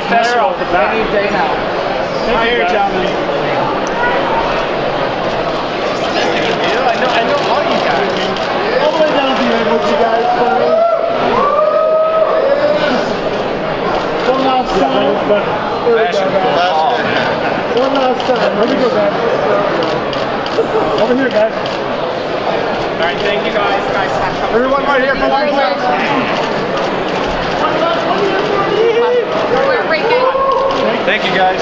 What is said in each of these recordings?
professional any day now. Hi here, gentlemen. I know all you guys. All the way down to the end with you guys. One last time. One last time. Here we go, guys. Over here, guys. All right, thank you guys. Everyone right here for one last. We're breaking. Thank you, guys.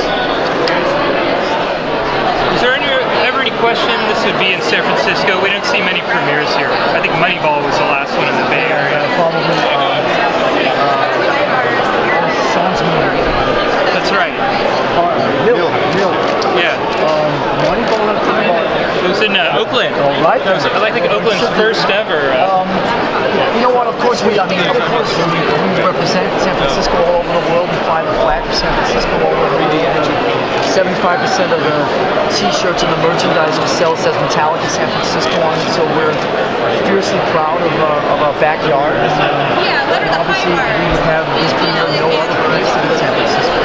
Is there ever any question this would be in San Francisco? We didn't see many premieres here. I think Moneyball was the last one in the Bay Area. Probably. That's right. Neil. Yeah. Moneyball. It was in Oakland. All right. That was, I think, Oakland's first ever. You know what? Of course we represent San Francisco all over the world. We fly the flag for San Francisco all over the world. 75% of the T-shirts and the merchandise we sell says Metallica San Francisco on it. So we're fiercely proud of our backyard. Yeah, what are the Obviously, high bars? we have this premiere no other place in San Francisco.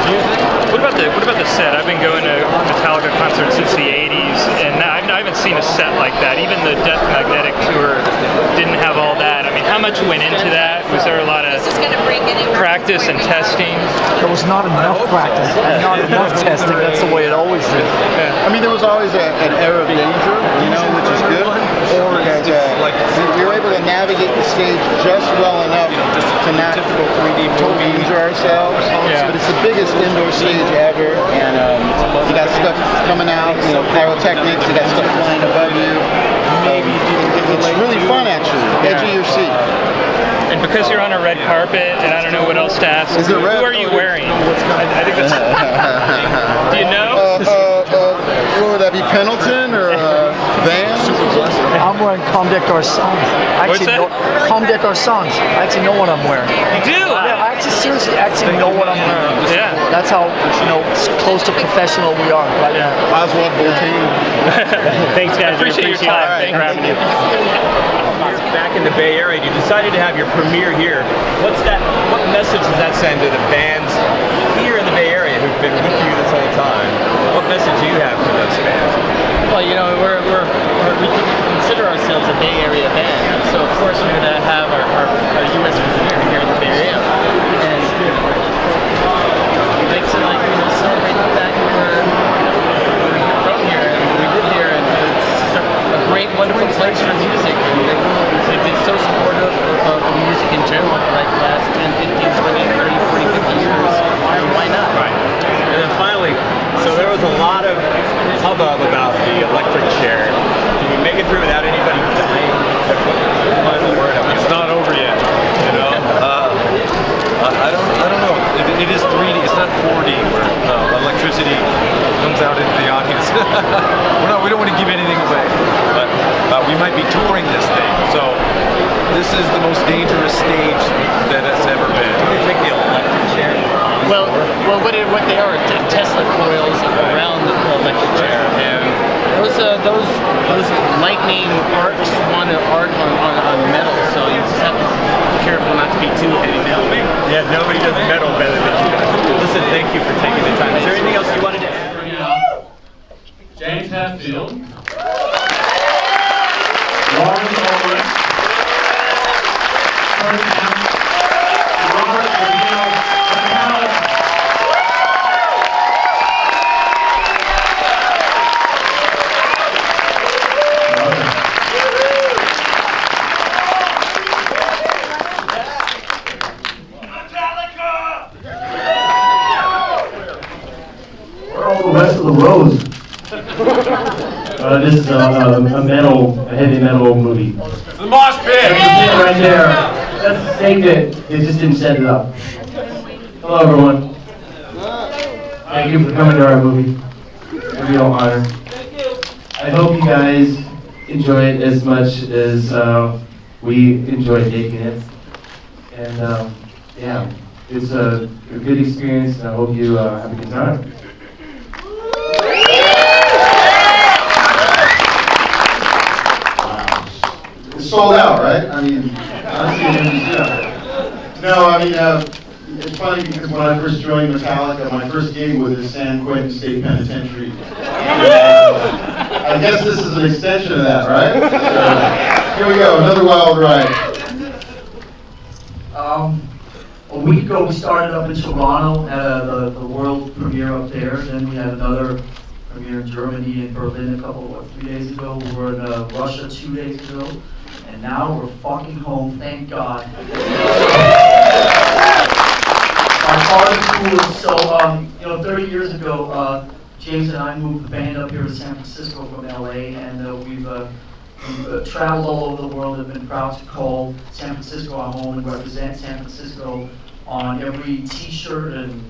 What about the set? I've been going to Metallica concerts since the 80s, and I haven't seen a set like that. Even the Death Magnetic tour didn't have all that. I mean, how much went into that? Was there a lot of practice and testing? There was not enough practice, and not enough testing. That's the way it always is. I mean, there was always an air of danger, you know, which is good. Or that we were able to navigate the stage just well enough to not totally injure ourselves. Yeah. But it's the biggest indoor stage ever, and you got stuff coming out, you know, pyrotechnics, you got stuff flying above you. It's really fun, actually. Edge of your seat. And because you're on a red carpet, and I don't know what else to ask, Is it red? who are you wearing? I think that's... Do you know? What would that be, Pendleton or Van? I'm wearing Comdeck Garçons. What's that? Comdeck Garçons. I actually know what I'm wearing. You do? Yeah, I actually seriously know what I'm wearing. Yeah. That's how close to professional we are right now. Oswald Boltain. Thanks, guys. Appreciate your time. Thanks for having me. Back in the Bay Area, you decided to have your premiere here. What message does that send to the fans here in the Bay Area who've been with you this whole time? What message do you have for those fans? Well, you know, we consider ourselves a Bay Area band, so of course we're going to have our U.S. premiere here in the Bay Area, and we'd like to celebrate the fact that we're from here and we live here, and it's just a great, wonderful place for music. And they've been so supportive of music in general for like the last 10, 15, 20, 30, 40, 50 years. And why not? Right. And then finally, so there was a lot of hubbub about the electric chair. Did we make it through without anybody dying? It's not over yet, you know. I don't know. It is 3D. It's not 4D where electricity comes out into the audience. We don't want to give anything away, but we might be touring this thing. So this is the most dangerous stage that it's ever been. Did you take the electric chair? Well, what they are Tesla coils around the electric chair, and those lightning arcs want to arc on metal, so you just have to be careful not to be too heavy metal. Yeah, nobody does metal better than you guys. Listen, thank you for taking the time. Is there anything else you wanted to add? James Hatfield, Lawrence Ulrich, Robert Metallica. Where are all the rest of the rows? This is a heavy metal movie. The mosh pit! Right there. That's the stake that they just didn't set it up. Hello, everyone. Thank you for coming to our movie. It's a real honor. I hope you guys enjoy it as much as we enjoy making it. And yeah, it's a good experience, and I hope you have a good time. It's sold out, right? I mean, honestly, yeah. No, I mean, it's funny because when I first joined Metallica, my first gig was at San Quentin State Penitentiary. I guess this is an extension of that, right? So, here we go, another wild ride. A week ago, we started up in Toronto, had the world premiere up there. Then we had another premiere in Germany and Berlin 3 days ago. We were in Russia 2 days ago. And now we're fucking home, thank God. Our heart is cool. So, 30 years ago, James and I moved the band up here to San Francisco from LA, and we've traveled all over the world. I've been proud to call San Francisco our home and represent San Francisco on every T-shirt and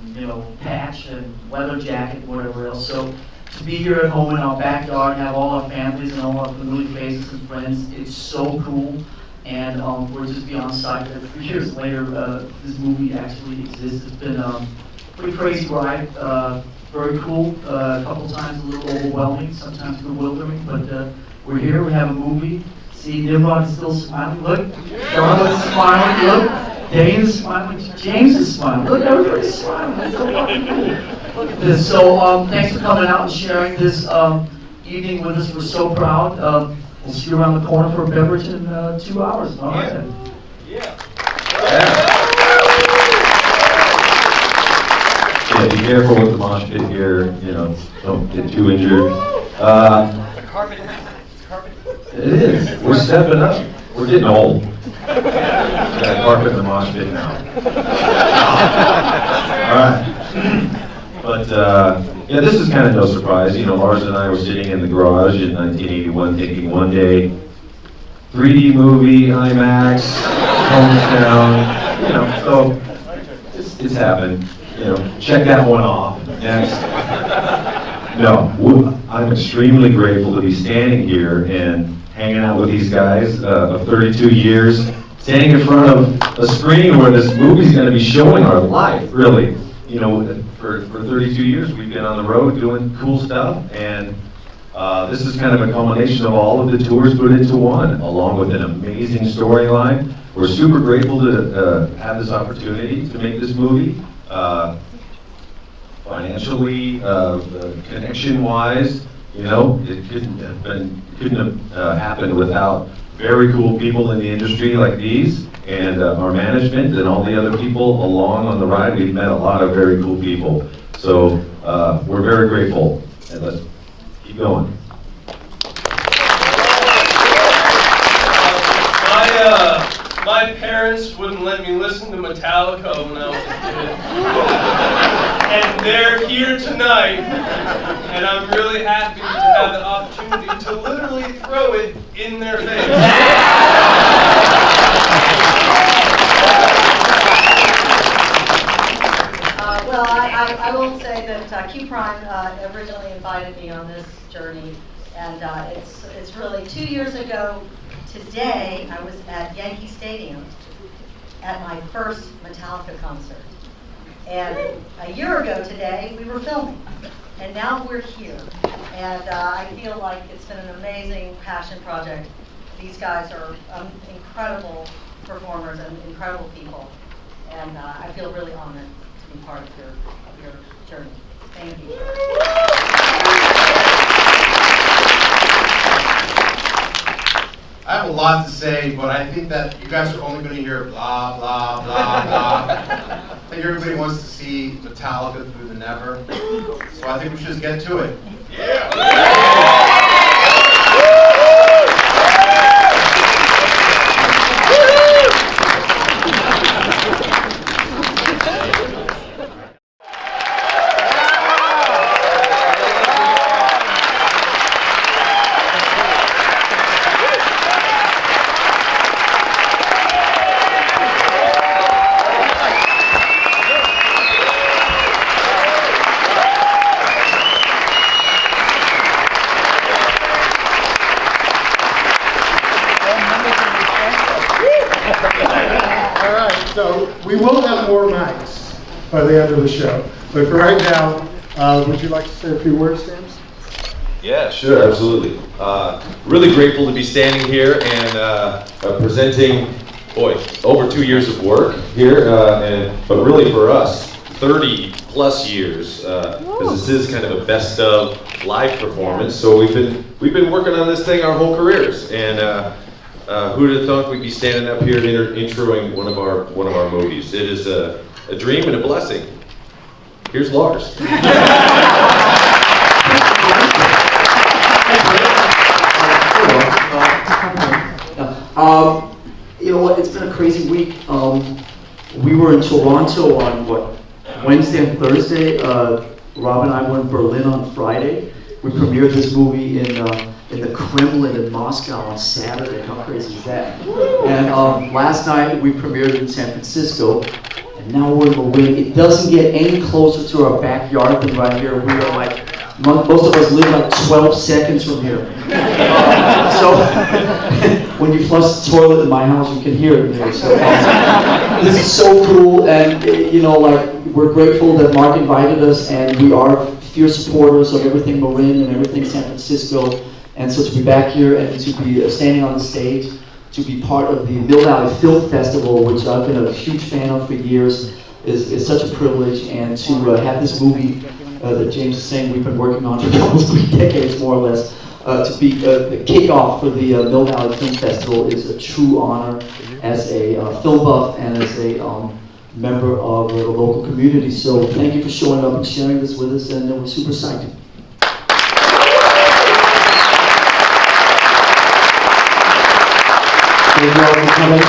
patch and leather jacket, whatever else. So to be here at home in our backyard, have all our families and all our familiar faces and friends, it's so cool. And we're just beyond psyched that 3 years later, this movie actually exists. It's been a pretty crazy ride. Very cool. A couple times a little overwhelming, sometimes bewildering, but we're here. We have a movie. See, Nimrod is still smiling. Look, Darla is smiling. Look, Dane is smiling. James is smiling. Look, everybody's smiling. It's so fucking cool. Look at this. So, thanks for coming out and sharing this evening with us. We're so proud. We'll see you around the corner for a beverage in 2 hours. All right. Then. Yeah, be careful with the mosh pit here, don't get too injured. It is. We're stepping up. We're getting old. Got carpet in the mosh pit now. All right. But, this is kind of no surprise. Lars and I were sitting in the garage in 1981 thinking one day, 3D movie, IMAX, hometown, so it's happened. Check that one off. Next. No, I'm extremely grateful to be standing here and hanging out with these guys of 32 years, standing in front of a screen where this movie's going to be showing our life, really. For 32 years we've been on the road doing cool stuff, and this is kind of a culmination of all of the tours put into one, along with an amazing storyline. We're super grateful to have this opportunity to make this movie. Financially, connection-wise, it couldn't have happened without very cool people in the industry like these, and our management and all the other people along on the ride. We've met a lot of very cool people, so we're very grateful, and let's keep going. My parents wouldn't let me listen to Metallica when I was a kid. And they're here tonight, and I'm really happy to have the opportunity to literally throw it in their face. Well, I will say that Q Prime originally invited me on this journey, and it's really 2 years ago today. I was at Yankee Stadium at my first Metallica concert, and a year ago today we were filming, and now we're here, and I feel like it's been an amazing passion project. These guys are incredible performers and incredible people, and I feel really honored to be part of your journey. Thank you. I have a lot to say, but I think that you guys are only going to hear blah, blah, blah, blah. I think everybody wants to see Metallica through the never, so I think we should just get to it. So we will have more mics by the end of the show. But for right now, would you like to say a few words, James? Yeah, sure, absolutely. Really grateful to be standing here and presenting boy, over 2 years of work here, but really for us, 30 plus years, because this is kind of a best of live performance. So we've been working on this thing our whole careers, and who'd have thought we'd be standing up here and introing one of our movies? It is a dream and a blessing. Here's Lars. You know what? It's been a crazy week. We were in Toronto on Wednesday and Thursday. Rob and I were in Berlin on Friday. We premiered this movie in the Kremlin in Moscow on Saturday. How crazy is that? And last night we premiered in San Francisco, and now we're in Marin. It doesn't get any closer to our backyard than right here. We are like, most of us live like 12 seconds from here. So when you flush the toilet in my house, you can hear it in here. So this is so cool, and you know, like, we're grateful that Mark invited us, and we are fierce supporters of everything Marin and everything San Francisco. And so to be back here and to be standing on the stage, to be part of the Mill Valley Film Festival, which I've been a huge fan of for years, is such a privilege. And to have this movie that James is saying we've been working on for almost 3 decades, more or less, to be the kickoff for the Mill Valley Film Festival is a true honor as a film buff and as a member of the local community. So thank you for showing up and sharing this with us, and we're super psyched. Thank you all for coming.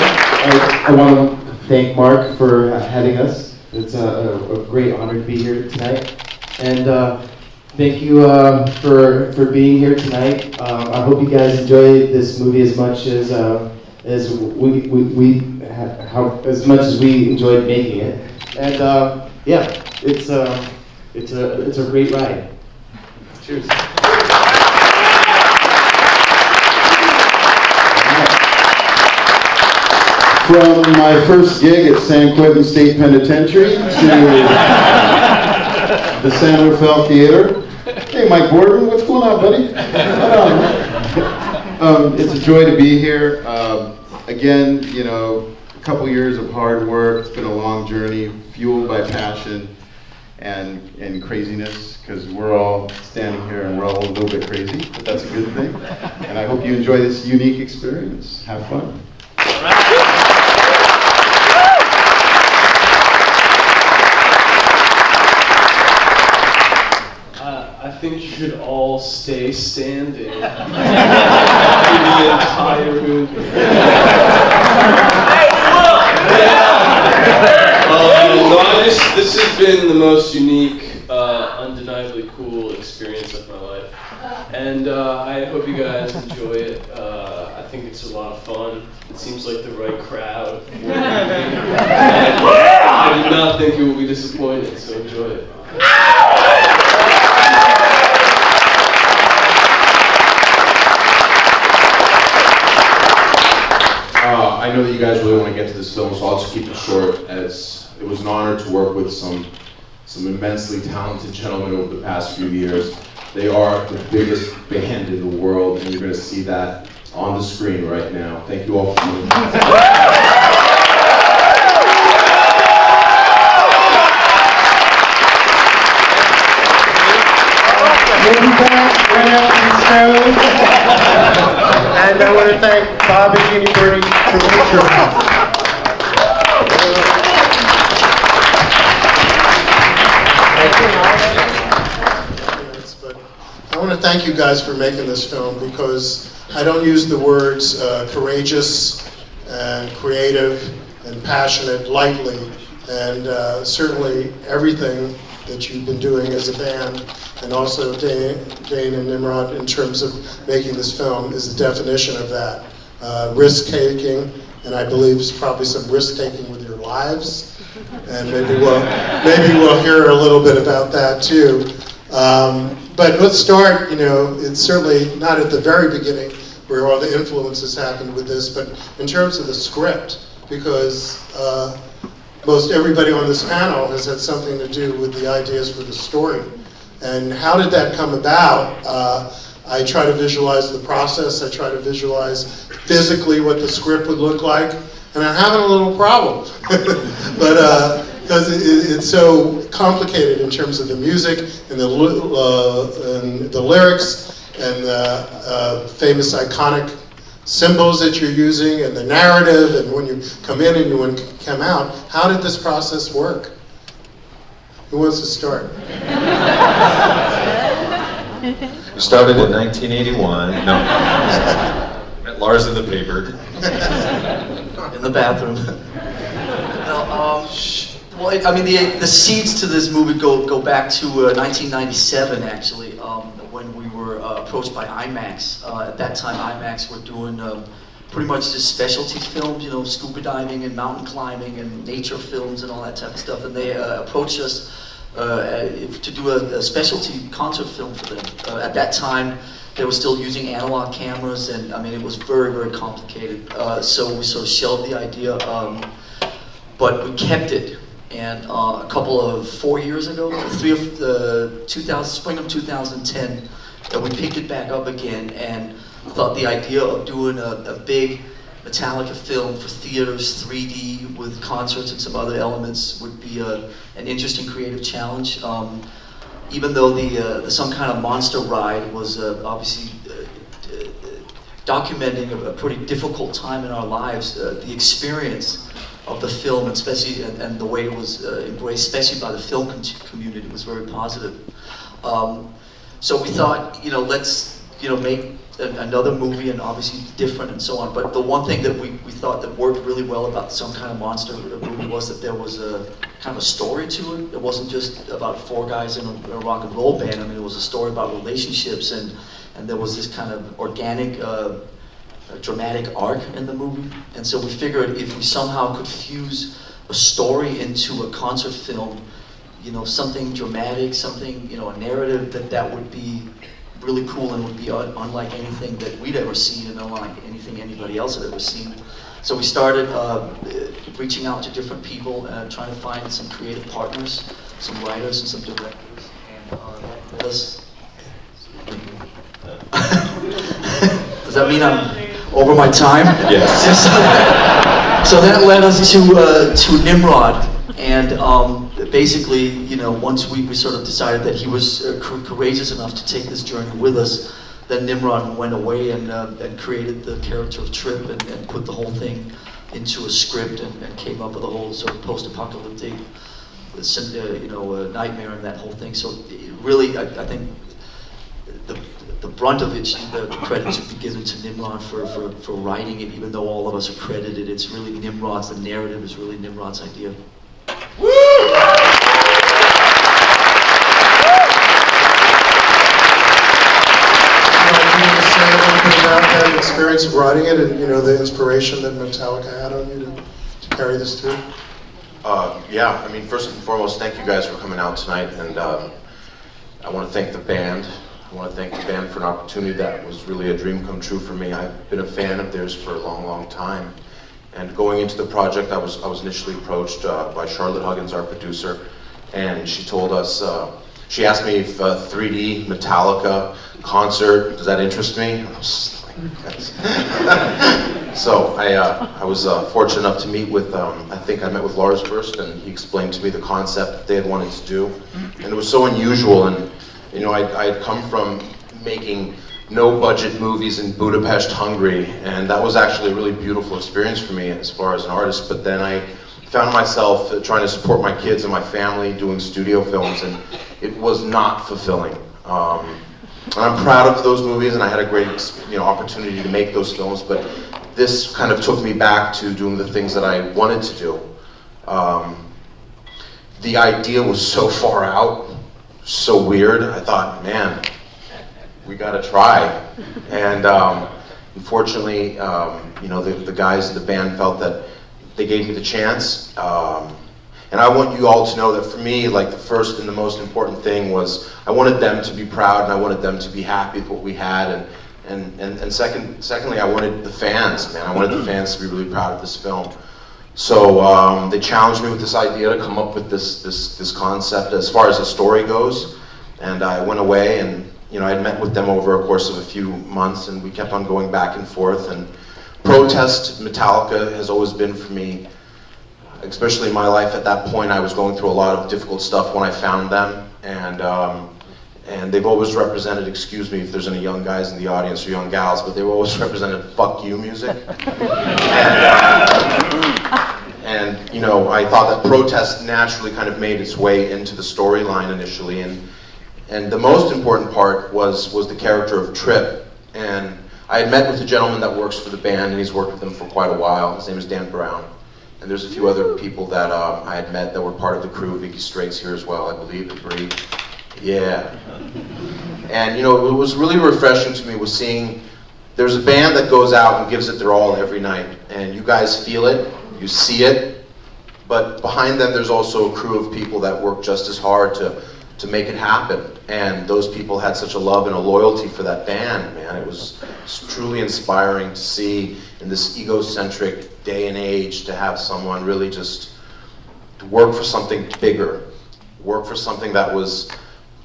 I want to thank Mark for having us. It's a great honor to be here tonight. And thank you for being here tonight. I hope you guys enjoy this movie as much as much as we enjoyed making it. And yeah, it's a great ride. Cheers. From my first gig at San Quentin State Penitentiary to the San Rafael Theater. Hey, Mike Borden, what's going on, buddy? It's a joy to be here. Again, you know, a couple years of hard work. It's been a long journey, fueled by passion and craziness, because we're all standing here and we're all a little bit crazy, but that's a good thing. And I hope you enjoy this unique experience. Have fun. I think you should all stay standing through the entire movie. This has been the most unique, undeniably cool experience of my life, and I hope you guys enjoy it. I think it's a lot of fun. It seems like the right crowd. I do not think you will be disappointed, so enjoy it. I know that you guys really want to get to this film, so I'll just keep it short. As it was an honor to work with some immensely talented gentlemen over the past few years. They are the biggest band in the world, and you're going to see that on the screen right now. Thank you all for coming. And I want to thank Bob and Jeannie Birdie for the picture. But I want to thank you guys for making this film, because I don't use the words courageous and creative and passionate lightly, and certainly everything that you've been doing as a band, and also Dane and Nimrod, in terms of making this film, is the definition of that. Risk-taking, and I believe it's probably some risk-taking with your lives, and maybe we'll hear a little bit about that too. But let's start, you know, it's certainly not at the very beginning where all the influences happened with this, but in terms of the script, because most everybody on this panel has had something to do with the ideas for the story. And how did that come about? I try to visualize the process. I try to visualize physically what the script would look like. and I'm having a little problem. But because it's so complicated in terms of the music and the lyrics and the famous iconic symbols that you're using and the narrative, and when you come in and when you come out, how did this process work? Who wants to start? We started in 1981. No. Met Lars in the paper. In the bathroom. No, well, I mean, the seeds to this movie go back to 1997, actually, when we were approached by IMAX. At that time, IMAX were doing pretty much just specialty films, you know, scuba diving and mountain climbing and nature films and all that type of stuff. And they approached us to do a specialty concert film for them. At that time, they were still using analog cameras, and I mean, it was very, very complicated. So we sort of shelved the idea, but we kept it. And a couple of 4 years ago, spring of 2010, we picked it back up again and thought the idea of doing a big Metallica film for theaters, 3D, with concerts and some other elements would be an interesting creative challenge. Even though the Some Kind of Monster ride was obviously documenting a pretty difficult time in our lives, the experience of the film, especially and the way it was embraced, especially by the film community, was very positive. So we thought, you know, let's make another movie, and obviously different and so on. But the one thing that we thought that worked really well about Some Kind of Monster movie was that there was a kind of a story to it. It wasn't just about four guys in a rock and roll band. I mean, it was a story about relationships, and there was this kind of organic, dramatic arc in the movie. And so we figured if we somehow could fuse a story into a concert film, you know, something dramatic, something, you know, a narrative, that would be really cool and would be unlike anything that we'd ever seen and unlike anything anybody else had ever seen. So we started reaching out to different people, trying to find some creative partners, some writers and some directors, and that led us. Does that mean I'm over my time? Yes. So that led us to Nimrod, and basically, you know, once we sort of decided that he was courageous enough to take this journey with us, then Nimrod went away and created the character of Trip and put the whole thing into a script and came up with a whole sort of post-apocalyptic, nightmare and that whole thing. So really, I think the brunt of it, the credit should be given to Nimrod for writing it, even though all of us are credited. It's really Nimrod's, the narrative is really Nimrod's idea. Woo! Say a little bit about that experience of writing it, and the inspiration that Metallica had on you to carry this through. Yeah, I mean, first and foremost, thank you guys for coming out tonight, and I want to thank the band. I want to thank the band for an opportunity that was really a dream come true for me. I've been a fan of theirs for a long, long time. And going into the project, I was initially approached by Charlotte Huggins, our producer, and she told us, she asked me if 3D Metallica concert, does that interest me? And I was like, yes. So I was fortunate enough to meet with, I think I met with Lars first, and he explained to me the concept that they had wanted to do. And it was so unusual, and I had come from making no-budget movies in Budapest, Hungary, and that was actually a really beautiful experience for me as far as an artist. But then I found myself trying to support my kids and my family doing studio films, and it was not fulfilling. And I'm proud of those movies, and I had a great opportunity to make those films, but this kind of took me back to doing the things that I wanted to do. The idea was so far out, so weird. I thought, man, we gotta try. And unfortunately, the guys in the band felt that they gave me the chance. And I want you all to know that for me, like, the first and the most important thing was I wanted them to be proud, and I wanted them to be happy with what we had. And secondly, I wanted the fans, man. I wanted the fans to be really proud of this film. So they challenged me with this idea to come up with this concept as far as the story goes. And I went away, and I had met with them over a course of a few months, and we kept on going back and forth. And protest Metallica has always been for me, especially in my life at that point. I was going through a lot of difficult stuff when I found them, and they've always represented, excuse me if there's any young guys in the audience or young gals, but they've always represented fuck you music. And you know, I thought that protest naturally kind of made its way into the storyline initially, and the most important part was the character of Trip. And I had met with a gentleman that works for the band, and he's worked with them for quite a while. His name is Dan Brown. And there's a few other people that I had met that were part of the crew. Vicky Strait's here as well, I believe, and Bree. Yeah. And you know, what was really refreshing to me was seeing there's a band that goes out and gives it their all every night. And you guys feel it, you see it, but behind them there's also a crew of people that work just as hard to make it happen. And those people had such a love and a loyalty for that band, man. It was truly inspiring to see in this egocentric day and age to have someone really just work for something bigger, work for something that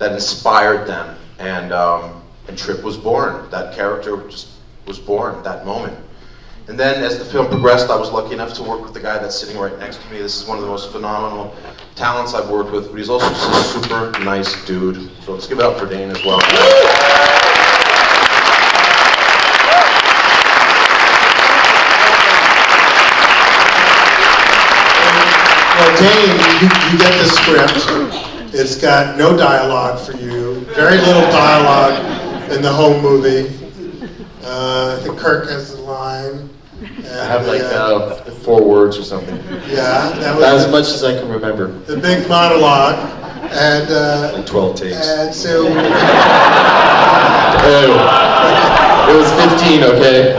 inspired them. And Trip was born. That character just was born that moment. And then as the film progressed, I was lucky enough to work with the guy that's sitting right next to me. This is one of the most phenomenal talents I've worked with, but he's also just a super nice dude. So let's give it up for Dane as well. Well, Dane, you get the script. It's got no dialogue for you, very little dialogue in the home movie. I think Kirk has the line. I have like 4 words or something. Yeah, that was as much as I can remember. the big monologue, and like 12 takes. and so It was 15, okay?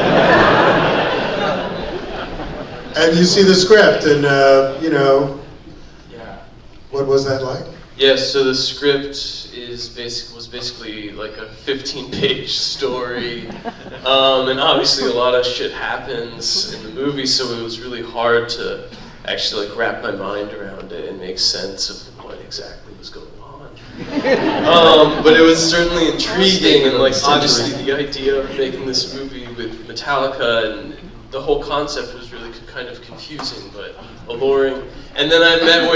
and you see the script, and you know, what was that like? Yes, so the script was basically like a 15-page story, and obviously a lot of shit happens in the movie, so it was really hard to actually like wrap my mind around it and make sense of what exactly was going on. But it was certainly intriguing, and like obviously the idea of making this movie with Metallica and the whole concept was really kind of confusing but alluring. And then I met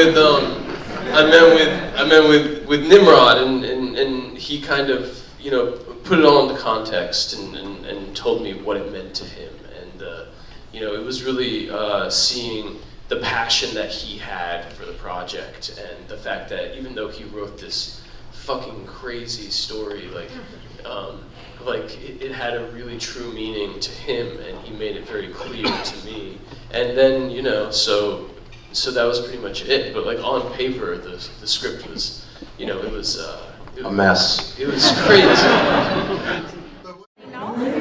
with Nimrod, and he kind of, you know, put it all into context and told me what it meant to him. And you know, it was really seeing the passion that he had for the project, and the fact that even though he wrote this fucking crazy story, it had a really true meaning to him, and he made it very clear to me. And then, you know, so that was pretty much it. But like on paper, the script was, you know, it was a mess. It was crazy.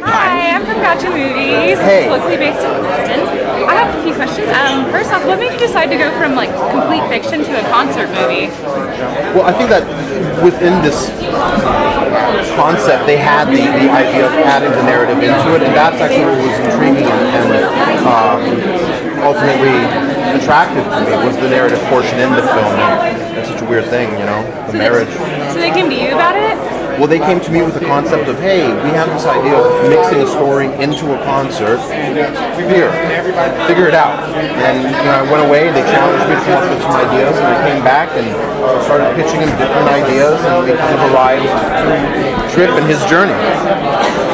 Hi, I'm from Gotcha Movies, Hey. locally based in Boston. I have a few questions. First off, what made you decide to go from like complete fiction to a concert movie? Well, I think that within this concept, they had the idea of adding the narrative into it, and that's actually what was intriguing and ultimately attractive to me, was the narrative portion in the film. That's such a weird thing, you know, the marriage. So they came to you about it? Well, they came to me with the concept of, hey, we have this idea of mixing a story into a concert. Here, figure it out. And you know, I went away, they challenged me to come up with some ideas, and I came back and started pitching them different ideas, and we kind of arrived at Trip and his journey.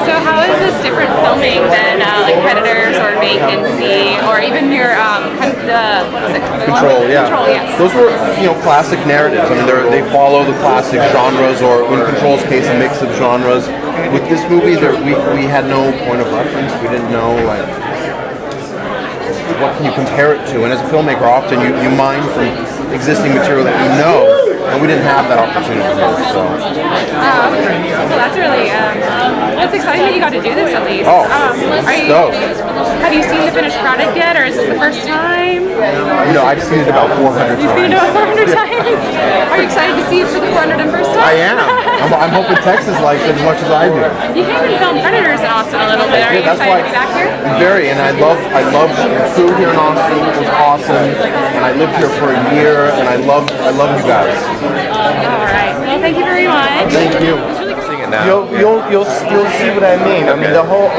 So how is this different filming than like Predators or Vacancy, or even your kind of the, what was it? Control, yeah. Control, yes. Those were, you know, classic narratives. I mean, they follow the classic genres, or in Control's case, a mix of genres. With this movie, we had no point of reference. We didn't know, like, what can you compare it to? And as a filmmaker, often you mine from existing material that you know, and we didn't have that opportunity here, so. Well, that's really, it's exciting that you got to do this at least. Oh, have you seen the finished product yet, or is this the first time? You know, I've seen it about 400 times. You've seen it about 400 times? Are you excited to see it for the 401st time? I am. I'm hoping Texas likes it as much as I do. You came and filmed Predators in Austin a little bit. Are you excited to be back here? Very, and I love the crew here in Austin. It was awesome, and I lived here for a year, and I love you guys. All right. Well, thank you very much. Thank you. It's really great. it now. You'll see what I mean. I mean, the whole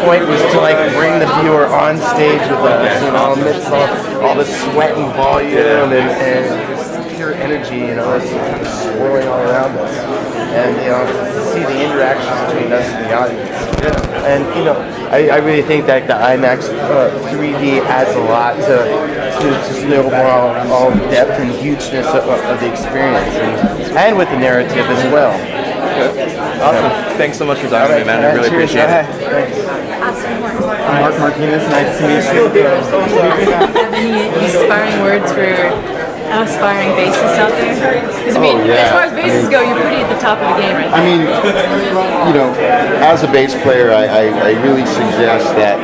point was to like bring the viewer on stage with us, you know, amidst all the sweat and volume and pure energy, you know, it's kind of swirling all around us, and you know, to see the interactions between us and the audience. And you know, I really think that the IMAX 3D adds a lot to snowball all the depth and hugeness of the experience, and with the narrative as well. Awesome. Thanks so much for joining me, man. I really appreciate it. I'm Mark Martinez. Nice to meet you. Have any inspiring words for aspiring bassists out there? Because I mean, as far as bassists go, you're pretty at the top of the game right now. I mean, you know, as a bass player, I really suggest that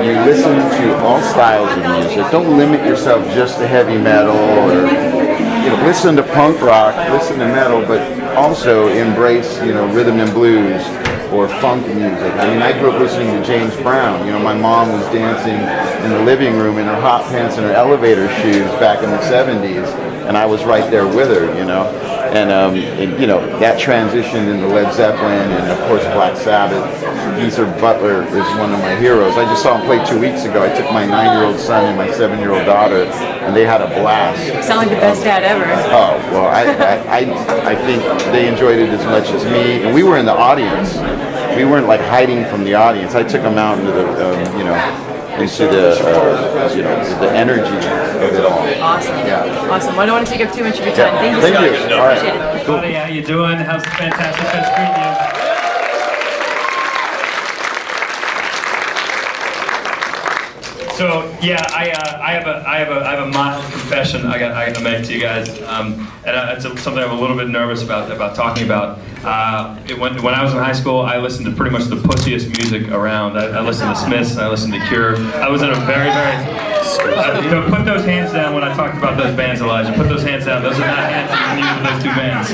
you listen to all styles of music. Don't limit yourself just to heavy metal, or you know, listen to punk rock, listen to metal, but also embrace, you know, rhythm and blues or funk music. I mean, I grew up listening to James Brown. You know, my mom was dancing in the living room in her hot pants and her elevator shoes back in the 70s, and I was right there with her, you know. And you know, that transition into Led Zeppelin and of course Black Sabbath. Geezer Butler is one of my heroes. I just saw him play 2 weeks ago. I took my 9-year-old son and my 7-year-old daughter, and they had a blast. You sound like the best dad ever. Oh, well, I think they enjoyed it as much as me, and we were in the audience. We weren't like hiding from the audience. I took them out into the, you know, into the, you know, the energy of it all. Awesome. Yeah. Awesome. Well, I don't want to take up too much of your time. Thank you so Thank much. you. All right. Appreciate it. Cool. Hey, how you doing? How's the fantastic fest treating you? So yeah, I have a mild confession I got to make to you guys, and it's something I'm a little bit nervous about talking about. When I was in high school, I listened to pretty much the pussiest music around. I listened to Smiths, and I listened to Cure. I was in a very you know, put those hands down when I talked about those bands, Elijah. Put those hands down. Those are not hands that you can use with those two bands.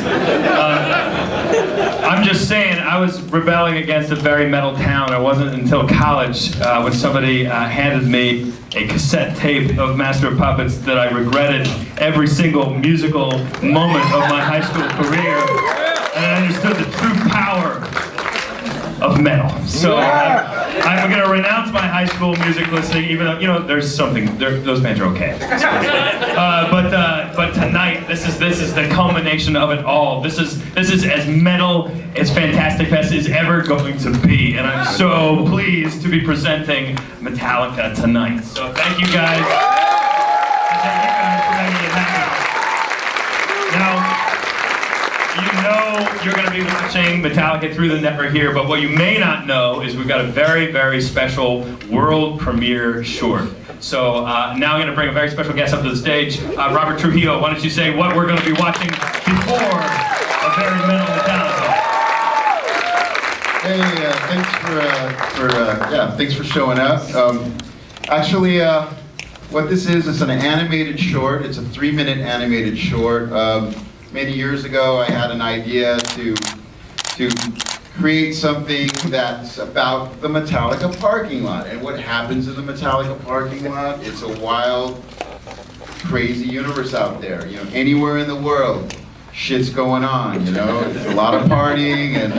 I'm just saying, I was rebelling against a very metal town. It wasn't until college when somebody handed me a cassette tape of Master of Puppets that I regretted every single musical moment of my high school career, and I understood the true power of metal. So I'm going to renounce my high school music listening, even though, you know, there's something, those bands are okay. But tonight, this is the culmination of it all. This is as metal as Fantastic Fest is ever going to be, and I'm so pleased to be presenting Metallica tonight. So thank you guys. Thank you guys for making it happen. Now, you know you're going to be watching Metallica through the never here, but what you may not know is we've got a very, very special world premiere short. So now I'm going to bring a very special guest up to the stage. Robert Trujillo, why don't you say what we're going to be watching before a very metal Metallica? Hey, thanks for showing up. Actually, what this is an animated short. It's a 3-minute animated short. Many years ago, I had an idea to create something that's about the Metallica parking lot and what happens in the Metallica parking lot. It's a wild, crazy universe out there. You know, anywhere in the world, shit's going on. You know, there's a lot of partying and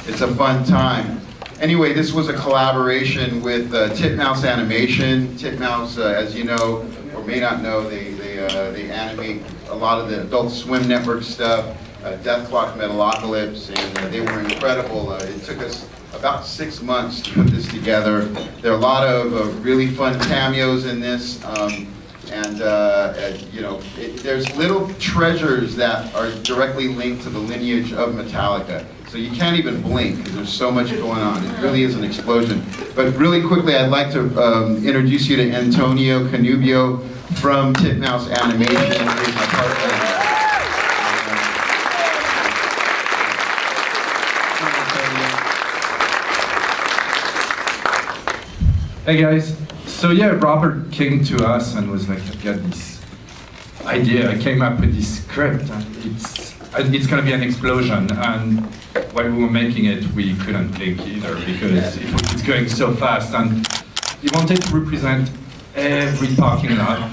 it's a fun time. Anyway, this was a collaboration with Titmouse Animation. Titmouse, as you know or may not know, they animate a lot of the Adult Swim Network stuff, Death Clock, Metalocalypse, and they were incredible. It took us about 6 months to put this together. There are a lot of really fun cameos in this, you know, there's little treasures that are directly linked to the lineage of Metallica. So you can't even blink because there's so much going on. It really is an explosion. But really quickly, I'd like to introduce you to Antonio Canubio from Titmouse Animation. He's my partner. Hey guys, so yeah, Robert came to us and was like, I've got this idea, I came up with this script, and it's gonna be an explosion, and while we were making it, we couldn't blink either, because it's going so fast, and he wanted to represent every parking lot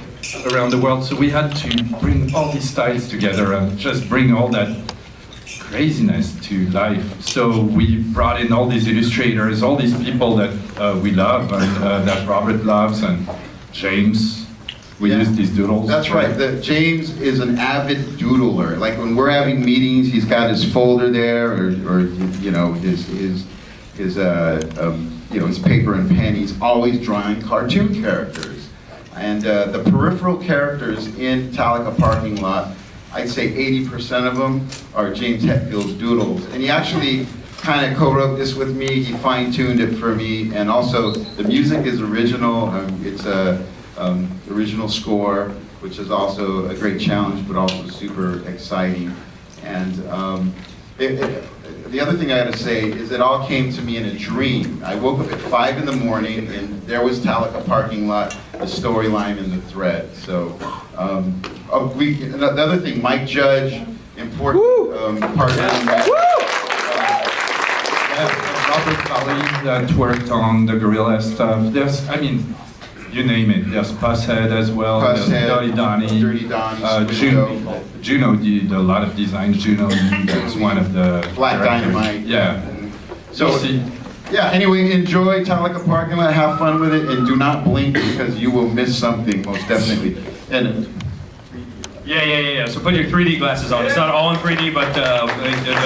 around the world, so we had to bring all these styles together and just bring all that craziness to life. So we brought in all these illustrators, all these people that we love and that Robert loves, and James. We use these doodles. That's right. James is an avid doodler. Like when we're having meetings, he's got his folder there, or you know, his paper and pen. He's always drawing cartoon characters, and the peripheral characters in Metallica parking lot, I'd say 80% of them are James Hetfield's doodles. And he actually kind of co-wrote this with me. He fine-tuned it for me, and also the music is original. It's a original score, which is also a great challenge, but also super exciting. And the other thing I got to say is it all came to me in a dream. I woke up at 5 in the morning, and there was Metallica parking lot, the storyline, and the thread. So the other thing, Mike Judge, important partner. Robert Valley that worked on the gorilla stuff. There's, I mean, you name it. There's Pusshead as well. Pusshead, There's Dirty Donnie. Juno did a lot of designs. Juno is one of the Black characters. Dynamite. Yeah. So yeah. Anyway, enjoy Metallica parking lot. Have fun with it, and do not blink because you will miss something most definitely. And Yeah. So put your 3D glasses on. It's not all in 3D, but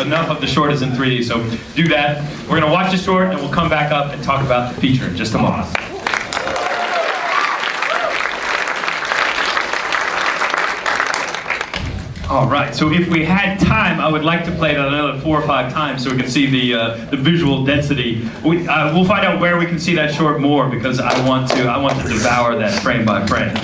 enough of the short is in 3D. So do that. We're gonna watch the short, and we'll come back up and talk about the feature in just a moment. All right, so if we had time, I would like to play it another 4 or 5 times so we can see the visual density. We'll find out where we can see that short more because I want to devour that frame by frame.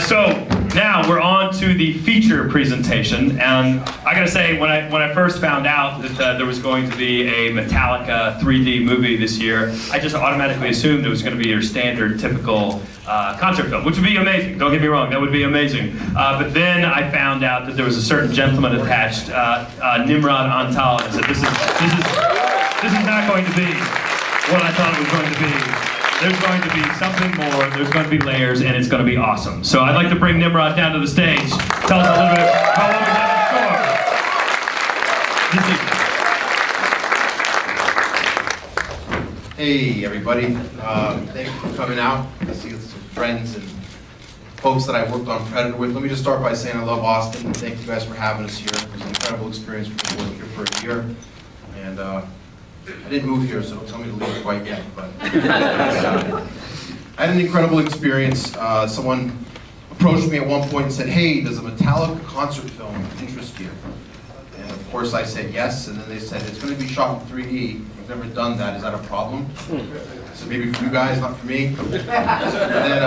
So now we're on to the feature presentation, and I gotta say, when I first found out that there was going to be a Metallica 3D movie this year, I just automatically assumed it was going to be your standard, typical concert film, which would be amazing. Don't get me wrong, that would be amazing. But then I found out that there was a certain gentleman attached, Nimrod Antal, and said, this is not going to be what I thought it was going to be. There's going to be something more, there's going to be layers, and it's going to be awesome. So I'd like to bring Nimrod down to the stage. Tell us a little bit about what we have in store this evening. Hey everybody, thank you for coming out. I see some friends and folks that I worked on Predator with. Let me just start by saying I love Austin. Thank you guys for having us here. It was an incredible experience for me to work here for a year. And I didn't move here, so don't tell me to leave quite yet. But I had an incredible experience. Someone approached me at one point and said, hey, does a Metallica concert film interest you? And of course I said yes, and then they said, it's going to be shot in 3D. I've never done that. Is that a problem? I said, maybe for you guys, not for me. And then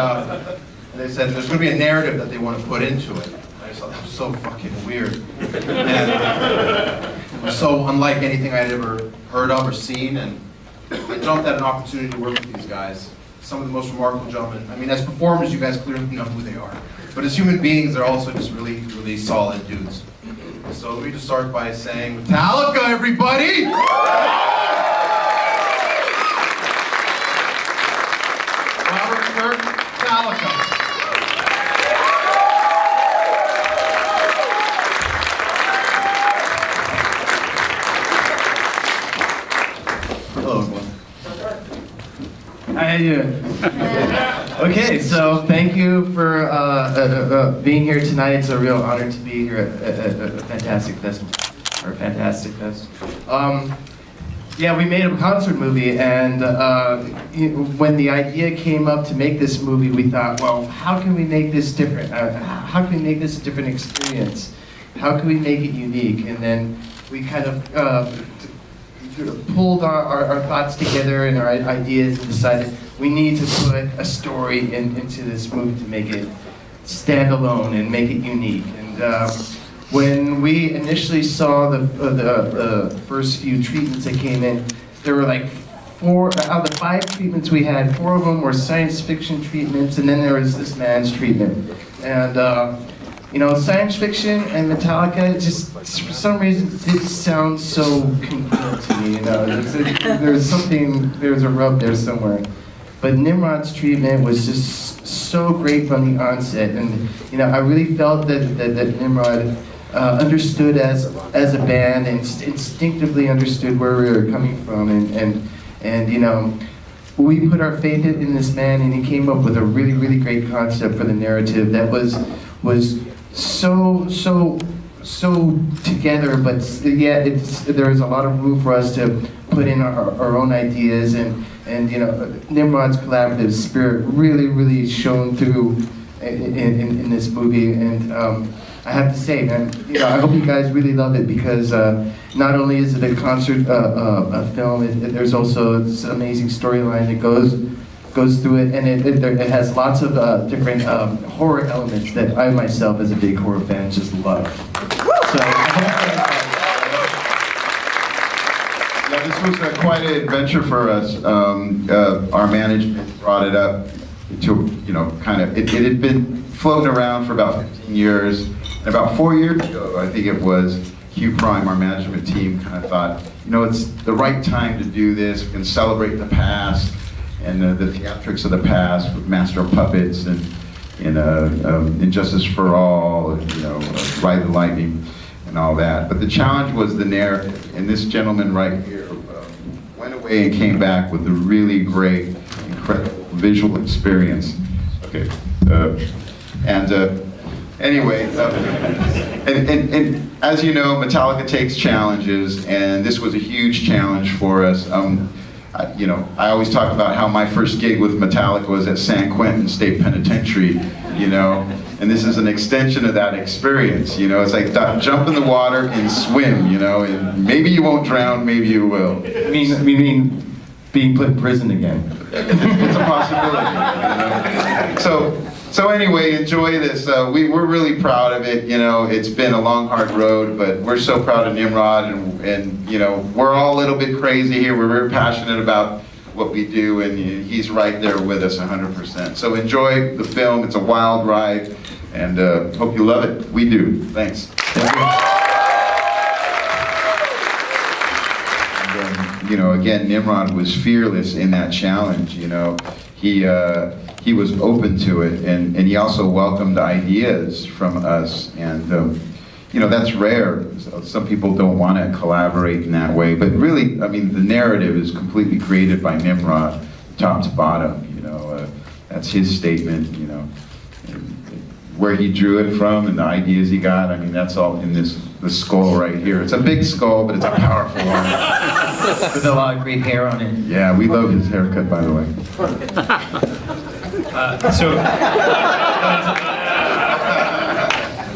they said, there's going to be a narrative that they want to put into it. I just thought that was so fucking weird. And it was so unlike anything I'd ever heard of or seen, and I jumped at an opportunity to work with these guys. Some of the most remarkable gentlemen. I mean, as performers, you guys clearly know who they are. But as human beings, they're also just really, really solid dudes. So let me just start by saying, Metallica, everybody! Robert Kirk, Metallica. Hello, everyone. How you doing? Okay, so thank you for being here tonight. It's a real honor to be here at a fantastic festival, or Fantastic Fest. Yeah, we made a concert movie, and when the idea came up to make this movie, we thought, well, how can we make this different? How can we make this a different experience? How can we make it unique? And then we kind of pulled our thoughts together and our ideas and decided we need to put a story into this movie to make it stand alone and make it unique. And when we initially saw the first few treatments that came in, there were like 4 out of the 5 treatments we had, 4 of them were science fiction treatments, and then there was this man's treatment. And you know, science fiction and Metallica, just for some reason, it sounds so congruent to me. You know, there's a rub there somewhere. But Nimrod's treatment was just so great from the onset, and you know, I really felt that Nimrod understood as a band and instinctively understood where we were coming from, and you know, we put our faith in this man, and he came up with a really, really great concept for the narrative that was so together, but yet there was a lot of room for us to put in our own ideas, and you know, Nimrod's collaborative spirit really shone through in this movie, and I have to say, man, you know, I hope you guys really love it, because not only is it a concert a film, there's also this amazing storyline that goes through it, and it has lots of different horror elements that I myself, as a big horror fan, just love. So, yeah, this was quite an adventure for us. Our management brought it up to, you know, kind of, it had been floating around for about 15 years. And about 4 years ago, I think it was, Q Prime, our management team, kind of thought, you know, it's the right time to do this. We can celebrate the past and the theatrics of the past with Master of Puppets and Injustice for All, and, you know, Ride the Lightning and all that. But the challenge was the narrative. And this gentleman right here went away and came back with a really great, incredible visual experience. Okay. Anyway, and as you know, Metallica takes challenges, and this was a huge challenge for us. You know, I always talk about how my first gig with Metallica was at San Quentin State Penitentiary, you know, and this is an extension of that experience. You know, it's like jump in the water and swim, you know, and maybe you won't drown, maybe you will. I mean being put in prison again? It's a possibility, you know? So anyway, enjoy this. We're really proud of it. You know, it's been a long, hard road, but we're so proud of Nimrod, and you know, we're all a little bit crazy here. We're very passionate about what we do, and he's right there with us 100%. So enjoy the film. It's a wild ride, and hope you love it. We do. Thanks. And, you know, again, Nimrod was fearless in that challenge. You know, he was open to it, and he also welcomed ideas from us, and you know, that's rare. Some people don't want to collaborate in that way, but really, I mean, the narrative is completely created by Nimrod, top to bottom. You know, that's his statement. You know, where he drew it from and the ideas he got. I mean, that's all in the skull right here. It's a big skull, but it's a powerful one. With a lot of great hair on it. Yeah, we love his haircut, by the way.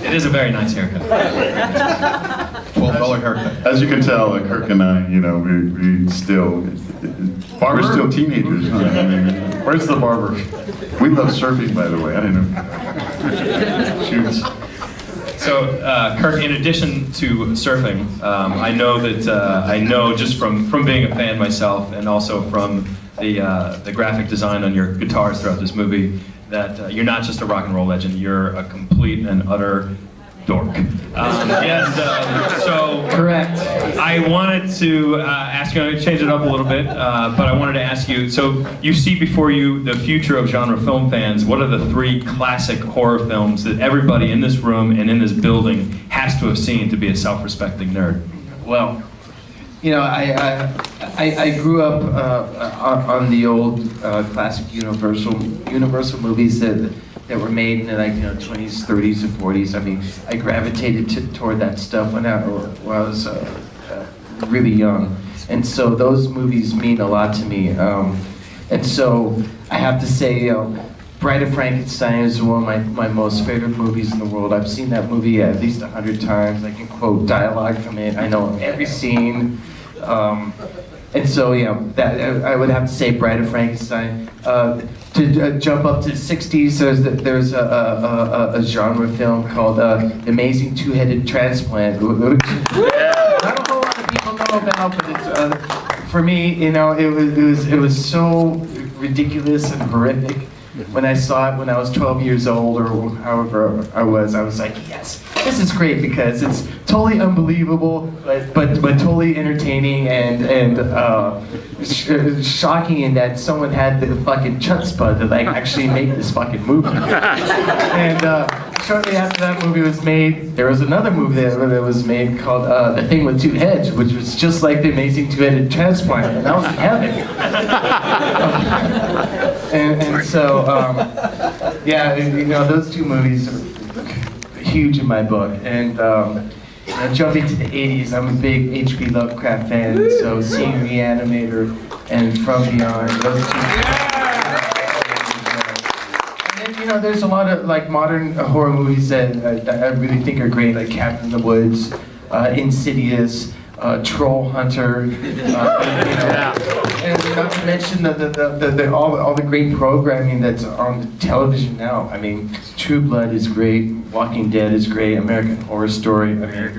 It is a very nice haircut. $12 haircut. As you can tell, Kirk and I, you know, we still, we're still teenagers. Huh? I mean, where's the barber? We love surfing, by the way. I didn't know. Shoots. So, Kirk, in addition to surfing, I know that I know just from being a fan myself, and also from the graphic design on your guitars throughout this movie, that you're not just a rock and roll legend, you're a complete and utter dork. So correct. I wanted to ask you, I'm going to change it up a little bit, but I wanted to ask you, so you see before you the future of genre film fans. What are the 3 classic horror films that everybody in this room and in this building has to have seen to be a self-respecting nerd? Well, you know, I grew up on the old classic Universal movies that were made in the 20s, 30s, and 40s. I mean, I gravitated toward that stuff when I was really young, and so those movies mean a lot to me. And so I have to say, Bride of Frankenstein is one of my most favorite movies in the world. I've seen that movie at least 100 times. I can quote dialogue from it. I know every scene. And so, yeah, that I would have to say Bride of Frankenstein. To jump up to the 60s, there's a genre film called Amazing Two-Headed Transplant. Not a whole lot of people know about, but it's, for me, you know, it was so ridiculous and horrific. when I saw it when I was 12 years old or however I was like, yes, this is great because it's totally unbelievable, but totally entertaining and shocking in that someone had the fucking chutzpah to like actually make this fucking movie. And shortly after that movie was made, there was another movie that was made called The Thing with Two Heads, which was just like The Amazing Two-Headed Transplant, and I was in heaven. and so, yeah, you know, those two movies are huge in my book. And jumping to the 80s, I'm a big H.P. Lovecraft fan, so seeing Reanimator and From Beyond, those two. You know, there's a lot of like modern horror movies that I really think are great, like Cabin in the Woods, Insidious, Troll Hunter, you know, and not to mention all the great programming that's on television now. I mean, True Blood is great, Walking Dead is great, American Horror Story. I mean,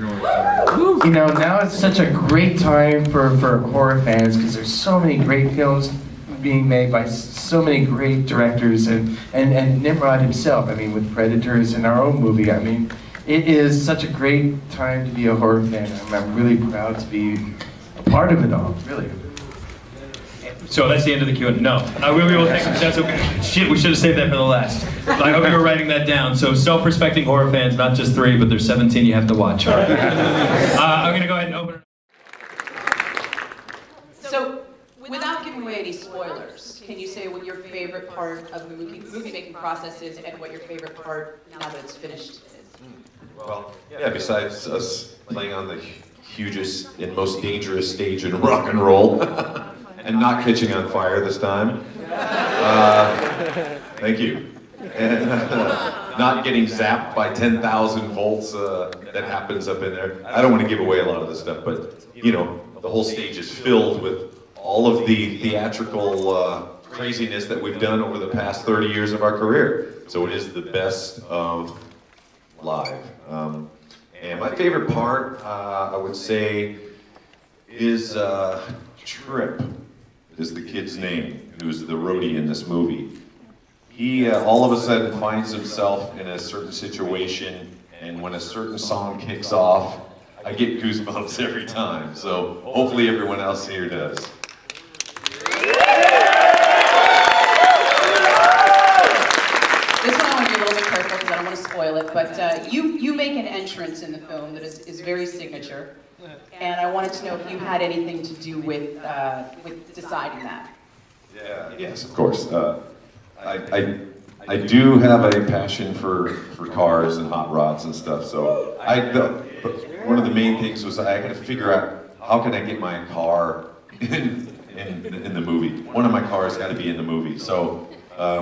you know, now it's such a great time for horror fans because there's so many great films being made by so many great directors and Nimrod himself, I mean, with Predators and our own movie. I mean, it is such a great time to be a horror fan. I'm really proud to be a part of it all, really. So that's the end of the Q&A. No, we will take that's okay. Shit, we should have saved that for the last. I hope you were writing that down. So self-respecting horror fans, not just 3, but there's 17 you have to watch. All right. I'm gonna go ahead and open it. So, without giving away any spoilers, can you say what your favorite part of the movie-making process is and what your favorite part, now that it's finished, is? Well, yeah, besides us playing on the hugest and most dangerous stage in rock and roll, and not catching on fire this time. Thank you. And not getting zapped by 10,000 volts that happens up in there. I don't want to give away a lot of this stuff, but you know, the whole stage is filled with all of the theatrical craziness that we've done over the past 30 years of our career. So it is the best of live. And my favorite part, I would say, is Trip, is the kid's name, who's the roadie in this movie. He all of a sudden finds himself in a certain situation, and when a certain song kicks off, I get goosebumps every time. So hopefully everyone else here does. This one I want to be a little bit careful because I don't want to spoil it, but you make an entrance in the film that is very signature, and I wanted to know if you had anything to do with deciding that. Yeah, yes, of course. I do have a passion for cars and hot rods and stuff, so one of the main things was I had to figure out how can I get my car in the movie. One of my cars got to be in the movie, so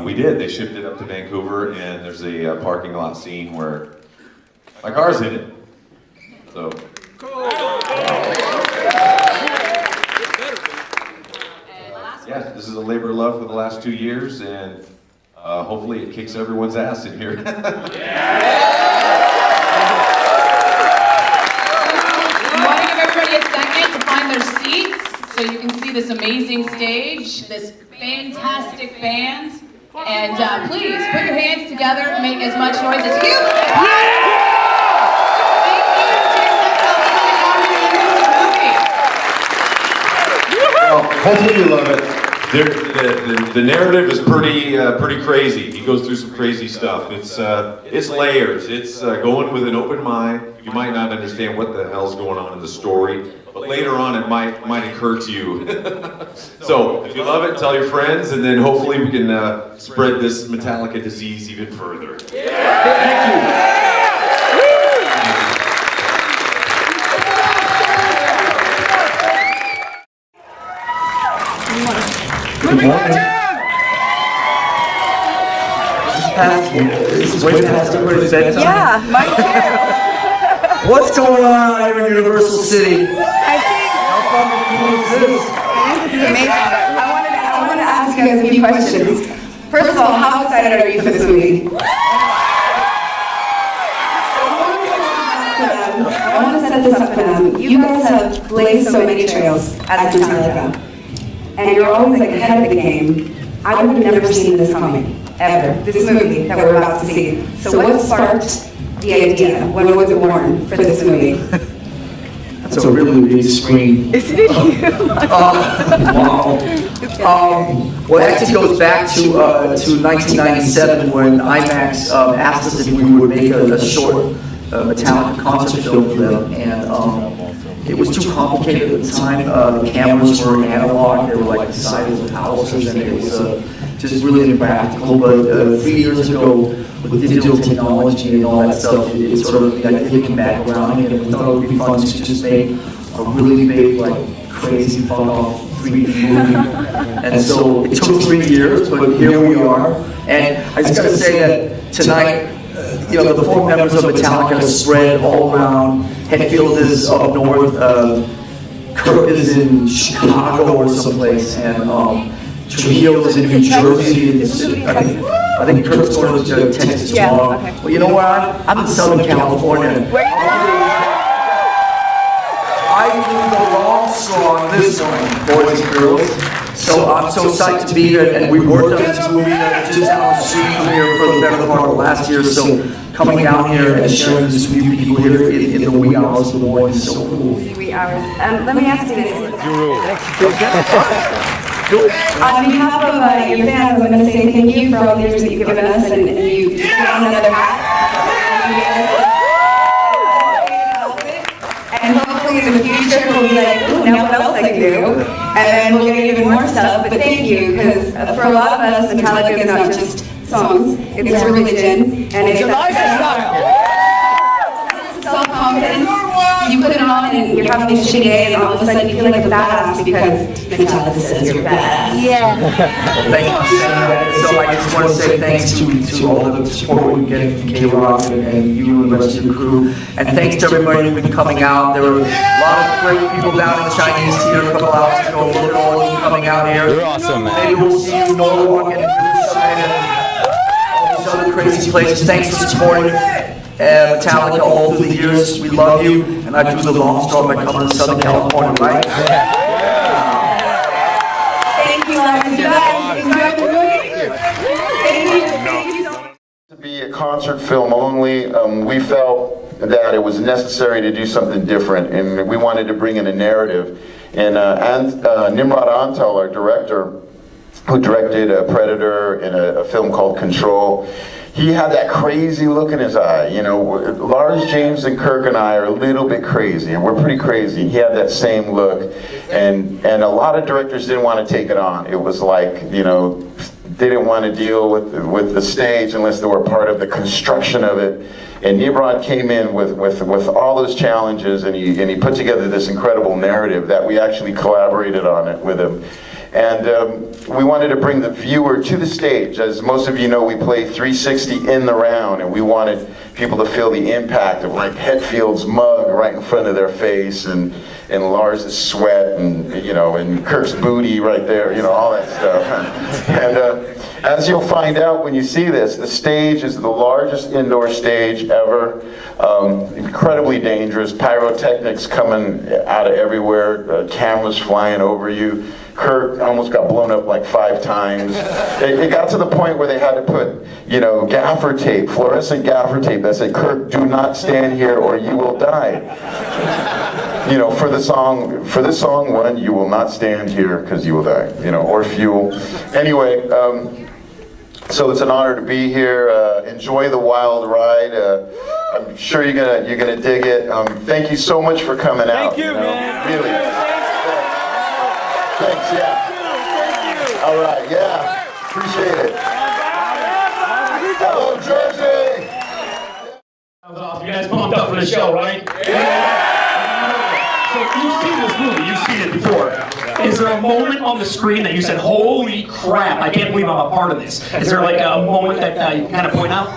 we did. They shipped it up to Vancouver, and there's a parking lot scene where my car's in it. So. Yeah, this is a labor of love for the last 2 years, and hopefully it kicks everyone's ass in here. I want to give everybody a second to find their seats so you can see this amazing stage, this fantastic band, and please put your hands together and make as much noise as you can. Well, hopefully you love it. The narrative is pretty crazy. He goes through some crazy stuff. It's layers. It's going with an open mind. You might not understand what the hell's going on in the story, but later on it might occur to you. So if you love it, tell your friends, and then hopefully we can spread this Metallica disease even further. Thank you. Good morning. This is way past everybody's bedtime. Yeah, mine too. What's going on here in Universal City? I think. How fucking cool is this? This is amazing. I wanted to ask you guys a few questions. First of all, how excited are you for this movie? I want to set this up for them. You guys have blazed so many trails as Metallica. And you're always like ahead of the game. I would have never seen this coming. ever, this movie that we're about to see. So what sparked the idea? When was it born for this movie? That's a really big screen. Isn't it huge? Wow. Well, it actually goes back to 1997 when IMAX asked us if we would make a short Metallica concept film for them, and it was too complicated at the time. The cameras were analog; they were like the size of houses, and it was just really impractical. But 3 years ago, with digital technology and all that stuff, it sort of the idea came back around, and we thought it would be fun to just make a really big, like crazy, fun-off 3D movie. And so it took 3 years, but here we are. And I just got to say that tonight, the 4 members of Metallica spread all around. Hetfield is up north. Kurt is in Chicago or someplace, and Trujillo is in New Jersey. I think Kurt's going to Texas tomorrow. Well, you know what? I'm in Southern California. I blew the wrong straw on this one, boys and girls. So I'm so psyched to be here, and we worked on this movie just down the street from here for the better part of last year. So coming down here and sharing this with you people here in the wee hours of the morning is so cool. Wee hours. Let me ask you this. On behalf of your fans, I'm going to say thank you for all the years that you've given us, and you put on another hat. And hopefully in the future we'll be like, ooh, now what else I can do? And then we'll get even more stuff. But thank you, because for a lot of us, Metallica is not just songs, it's a religion, and it's a lifestyle. Self-confidence. You put it on and you're having a shitty day, and all of a sudden you feel like a badass because Metallica says you're badass. Yeah. Thank you for saying that. So I just want to say thanks to all the support we're getting from K-Rock and you and the rest of your crew. And thanks to everybody who's been coming out. There were a lot of great people down in the Chinese theater a couple hours ago. Look at all of you coming out here. You're awesome, man. Maybe we'll see you in Norwalk and Riverside and all these other crazy places. Thanks for supporting Metallica all through the years. We love you, and I drew the long straw by coming to Southern California, right? Thank you, guys. Enjoy the movie. Thank you. To be a concert film only, we felt that it was necessary to do something different, and we wanted to bring in a narrative. And Nimrod Antal, our director, who directed Predator and a film called Control, he had that crazy look in his eye. Lars, James, and Kirk and I are a little bit crazy, and we're pretty crazy. He had that same look, and a lot of directors didn't want to take it on. It was like, they didn't want to deal with the stage unless they were part of the construction of it. And Nimrod came in with all those challenges, and he put together this incredible narrative that we actually collaborated on it with him. And we wanted to bring the viewer to the stage. As most of you know, we play 360 in the round, and we wanted people to feel the impact of like Hetfield's mug right in front of their face, and Lars' sweat, and Kirk's booty right there, all that stuff. And as you'll find out when you see this, the stage is the largest indoor stage ever. Incredibly dangerous. Pyrotechnics coming out of everywhere. Cameras flying over you. Kirk almost got blown up like 5 times. It got to the point where they had to put, gaffer tape, fluorescent gaffer tape that said, "Kirk, do not stand here or you will die." For the song one, "You will not stand here because you will die," or Fuel. Anyway, so it's an honor to be here. Enjoy the wild ride. I'm sure you're gonna dig it. Thank you so much for coming out. Thank you, man. Really. Thanks, yeah. All right, yeah. Appreciate it. Hello, Jersey. You guys pumped up for the show, right? Yeah. So you've seen this movie. You've seen it before. Is there a moment on the screen that you said, "Holy crap! I can't believe I'm a part of this"? Is there like a moment that you kind of point out?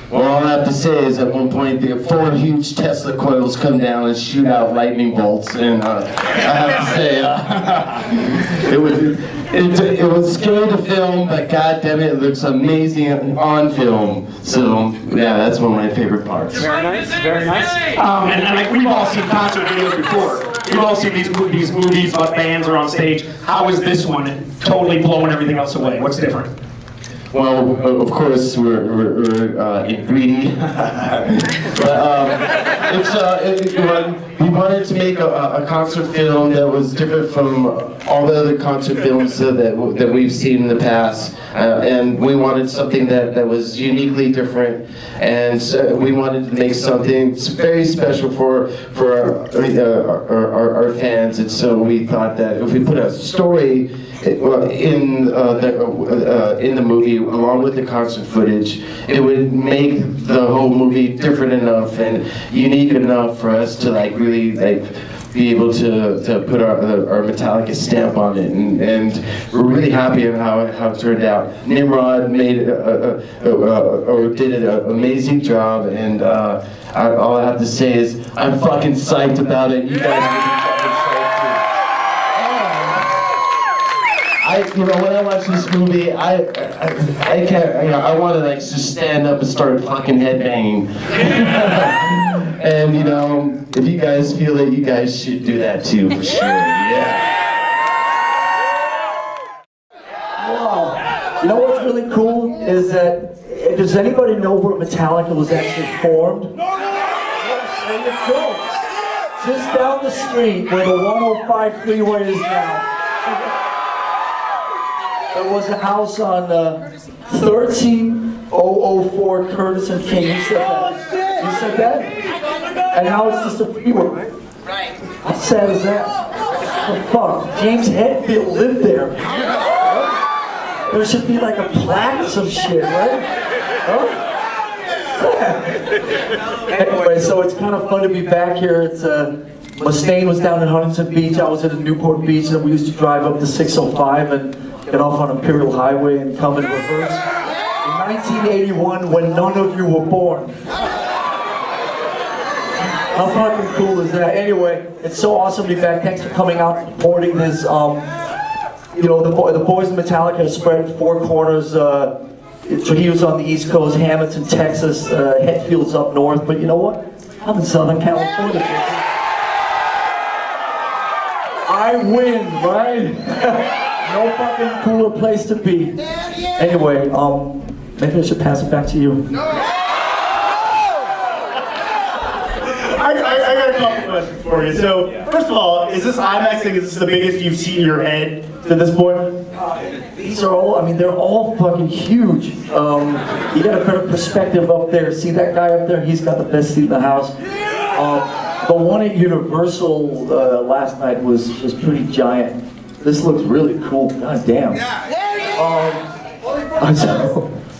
Well, all I have to say is at one point the 4 huge Tesla coils come down and shoot out lightning bolts, and I have to say it was scary to film, but God damn it looks amazing on film. So yeah, that's one of my favorite parts. Very nice, very nice. And like we've all seen concert videos before. We've all seen these movies about bands are on stage. How is this one totally blowing everything else away? What's different? Well, of course, we're in 3D. But we wanted to make a concert film that was different from all the other concert films that we've seen in the past. And we wanted something that was uniquely different. And we wanted to make something very special for our fans. And so we thought that if we put a story in the movie along with the concert footage, it would make the whole movie different enough and unique enough for us to really be able to put our Metallica stamp on it, and we're really happy on how it turned out. Nimrod did an amazing job, and all I have to say is I'm fucking psyched about it. You guys are fucking psyched too. When I watch this movie, I can't, I want to just stand up and start fucking headbanging. And if you guys feel it, you guys should do that too, for sure. Yeah. Wow. You know what's really cool is that, does anybody know where Metallica was actually formed? There you go. Just down the street where the 105 freeway is now. There was a house on 13004 Curtis and King. You said that. You said that? And now it's just a freeway. Right. How sad is that? Oh, fuck. James Hetfield lived there. There should be like a plaque or some shit, right? Huh? Anyway, so it's kind of fun to be back here. It's Mustaine was down in Huntington Beach. I was at Newport Beach, and we used to drive up the 605 and get off on Imperial Highway and come in reverse. In 1981, when none of you were born. How fucking cool is that? Anyway, it's so awesome to be back. Thanks for coming out and supporting this. The boys in Metallica have spread 4 corners. Trujillo's on the East Coast, Hamilton, Texas, Hetfield's up north. But you know what? I'm in Southern California. I win, right? No fucking cooler place to be. Anyway, maybe I should pass it back to you. I got a couple questions for you. So, first of all, is this IMAX thing, is this the biggest you've seen your head to this point? These are all, they're all fucking huge. You got a better perspective up there. See that guy up there? He's got the best seat in the house. The one at Universal last night was pretty giant. This looks really cool. God damn.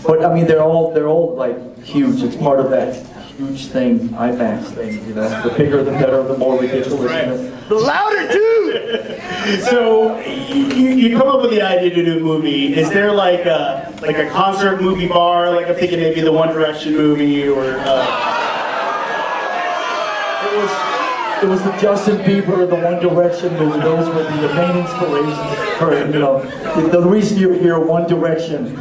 But they're all like huge. It's part of that huge thing, IMAX thing. The bigger, the better, the more ridiculous. The louder, dude. So you come up with the idea to do a movie. Is there like a concert movie bar? Like I'm thinking maybe the One Direction movie or. It was the Justin Bieber, the One Direction movie. Those were the main inspirations for, the reason you're here, One Direction.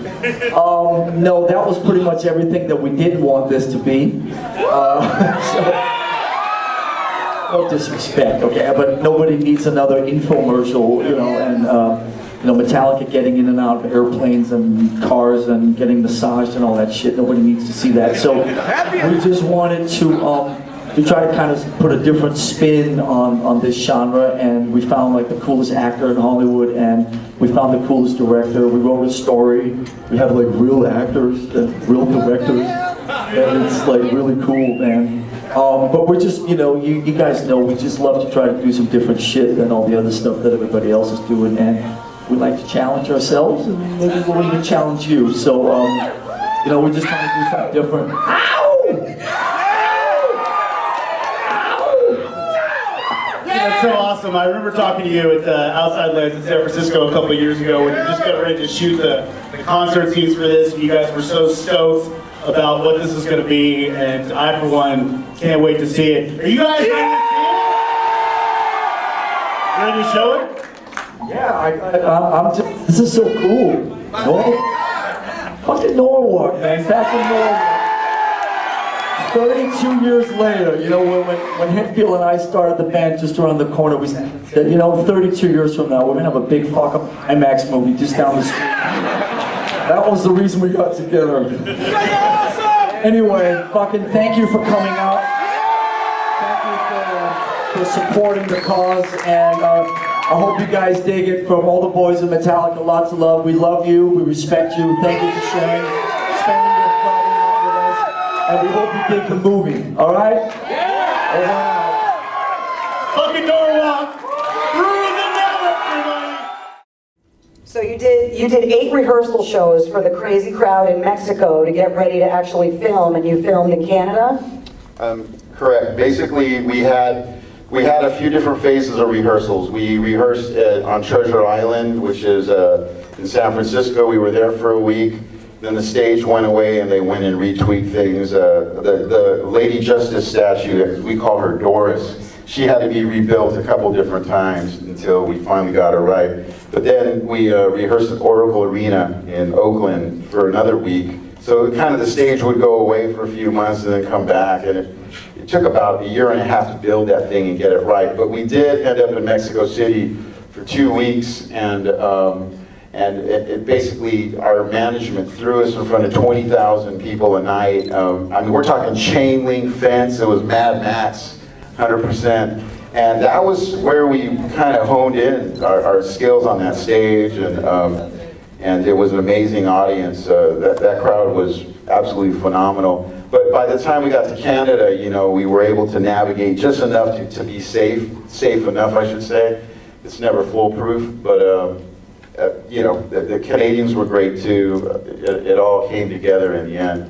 No, that was pretty much everything that we didn't want this to be. No disrespect, okay? But nobody needs another infomercial, and Metallica getting in and out of airplanes and cars and getting massaged and all that shit. Nobody needs to see that. So we just wanted to try to kind of put a different spin on this genre, and we found like the coolest actor in Hollywood, and we found the coolest director. We wrote a story. We have like real actors and real directors, and it's like really cool, man. But we're just, you guys know, we just love to try to do some different shit than all the other stuff that everybody else is doing, and we like to challenge ourselves, and maybe we'll even challenge you. So, we're just trying to do something different. Ow! That's so awesome. I remember talking to you at Outside Lands in San Francisco a couple of years ago when you just got ready to shoot the concert scenes for this, and you guys were so stoked about what this is going to be, and I, for one, can't wait to see it. Are you guys ready to show it? Yeah, this is so cool. Fucking Norwalk, man. Back in Norwalk. 32 years later, when Hetfield and I started the band just around the corner, we said, 32 years from now, we're going to have a big fucking IMAX movie just down the street. That was the reason we got together. Anyway, fucking thank you for coming out. Thank you for supporting the cause, and I hope you guys dig it. From all the boys in Metallica, lots of love. We love you, we respect you. Thank you for sharing, spending your Friday night with us, and we hope you dig the movie. All right? Over and out. Fucking Norwalk! Through the network, everybody! So you did 8 rehearsal shows for the crazy crowd in Mexico to get ready to actually film, and you filmed in Canada? Correct. Basically, we had a few different phases of rehearsals. We rehearsed on Treasure Island, which is in San Francisco. We were there for a week. Then the stage went away and they went and retweaked things. The Lady Justice statue, we call her Doris, she had to be rebuilt a couple different times until we finally got her right. But then we rehearsed at Oracle Arena in Oakland for another week. So kind of the stage would go away for a few months and then come back. And it took about a year and a half to build that thing and get it right. But we did end up in Mexico City for 2 weeks, and it basically, our management threw us in front of 20,000 people a night. I mean, we're talking chain link fence. It was Mad Max, 100%. And that was where we kind of honed in our skills on that stage, and it was an amazing audience. That crowd was absolutely phenomenal. But by the time we got to Canada, you know, we were able to navigate just enough to be safe enough, I should say. It's never foolproof, but you know, the Canadians were great too. It all came together in the end.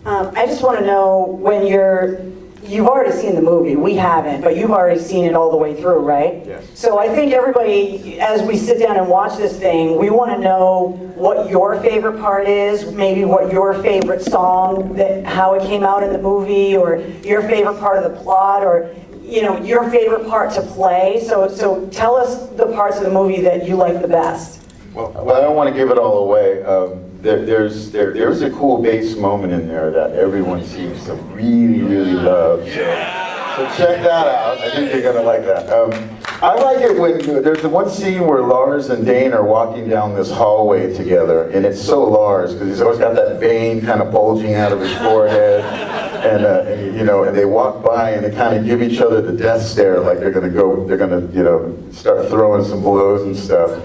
I just want to know, when you've already seen the movie, we haven't, but you've already seen it all the way through, right? Yes. So I think everybody, as we sit down and watch this thing, we want to know what your favorite part is, maybe what your favorite song, how it came out in the movie, or your favorite part of the plot, or you know, your favorite part to play. So tell us the parts of the movie that you like the best. Well, I don't want to give it all away. There's a cool bass moment in there that everyone seems to really love. So check that out. I think you're gonna like that. I like it when there's the one scene where Lars and Dane are walking down this hallway together, and it's so Lars because he's always got that vein kind of bulging out of his forehead, and you know, and they walk by and they kind of give each other the death stare, like they're gonna you know, start throwing some blows and stuff.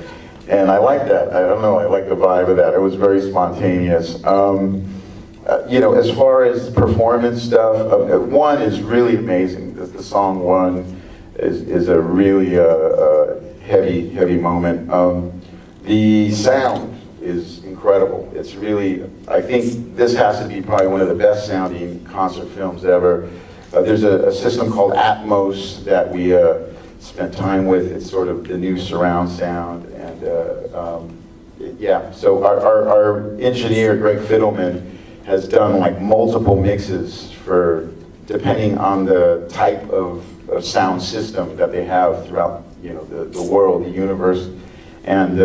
And I like that. I don't know, I like the vibe of that. It was very spontaneous. You know, as far as performance stuff, One is really amazing. The song One is a really heavy moment. The sound is incredible. It's really, I think this has to be probably one of the best sounding concert films ever. There's a system called Atmos that we spent time with. It's sort of the new surround sound, and yeah. So our engineer Greg Fiddleman has done like multiple mixes for depending on the type of sound system that they have throughout, you know, the world, the universe, and